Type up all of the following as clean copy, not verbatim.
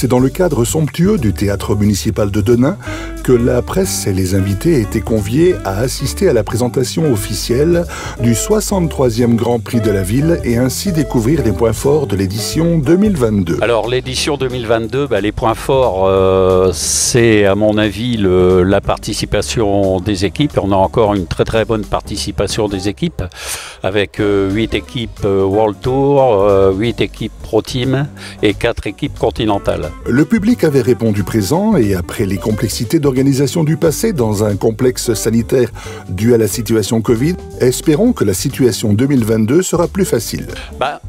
C'est dans le cadre somptueux du théâtre municipal de Denain que la presse et les invités étaient conviés à assister à la présentation officielle du 63e Grand Prix de la ville et ainsi découvrir les points forts de l'édition 2022. Alors l'édition 2022, les points forts, c'est à mon avis la participation des équipes. On a encore une très bonne participation des équipes avec 8 équipes World Tour, 8 équipes Pro Team et 4 équipes continentales. Le public avait répondu présent et après les complexités d'organisation du passé dans un complexe sanitaire dû à la situation Covid, espérons que la situation 2022 sera plus facile.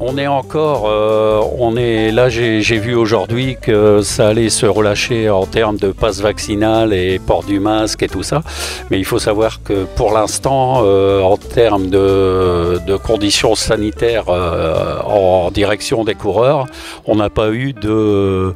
On est encore, là j'ai vu aujourd'hui que ça allait se relâcher en termes de passe vaccinal et port du masque et tout ça, mais il faut savoir que pour l'instant, en termes de conditions sanitaires en direction des coureurs, on n'a pas eu de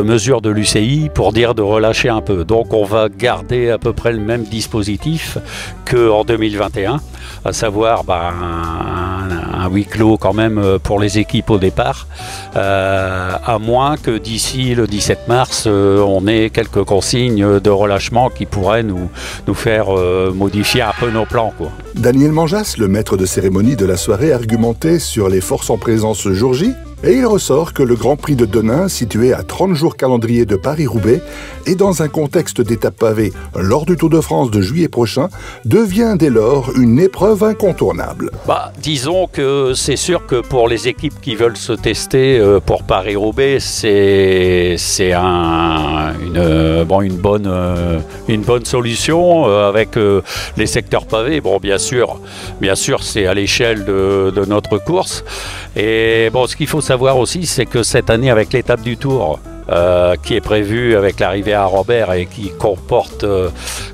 mesures de l'UCI pour dire de relâcher un peu. Donc on va garder à peu près le même dispositif qu'en 2021, à savoir un huis clos quand même pour les équipes au départ, à moins que d'ici le 17 mars, on ait quelques consignes de relâchement qui pourraient nous faire modifier un peu nos plans, quoi. Daniel Manjas, le maître de cérémonie de la soirée, argumentait sur les forces en présence ce jour J. Et il ressort que le Grand Prix de Denain, situé à 30 jours calendrier de Paris-Roubaix, et dans un contexte d'étape pavée lors du Tour de France de juillet prochain, devient dès lors une épreuve incontournable. Disons que c'est sûr que pour les équipes qui veulent se tester pour Paris-Roubaix, c'est une bonne solution avec les secteurs pavés. Bon, bien sûr c'est à l'échelle de notre course. Et bon, ce qu'il faut savoir aussi, c'est que cette année, avec l'étape du Tour, qui est prévue avec l'arrivée à Robert et qui comporte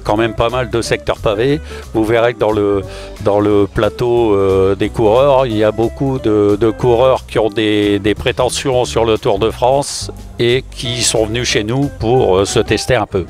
quand même pas mal de secteurs pavés, vous verrez que dans le plateau des coureurs, il y a beaucoup de coureurs qui ont des prétentions sur le Tour de France et qui sont venus chez nous pour se tester un peu.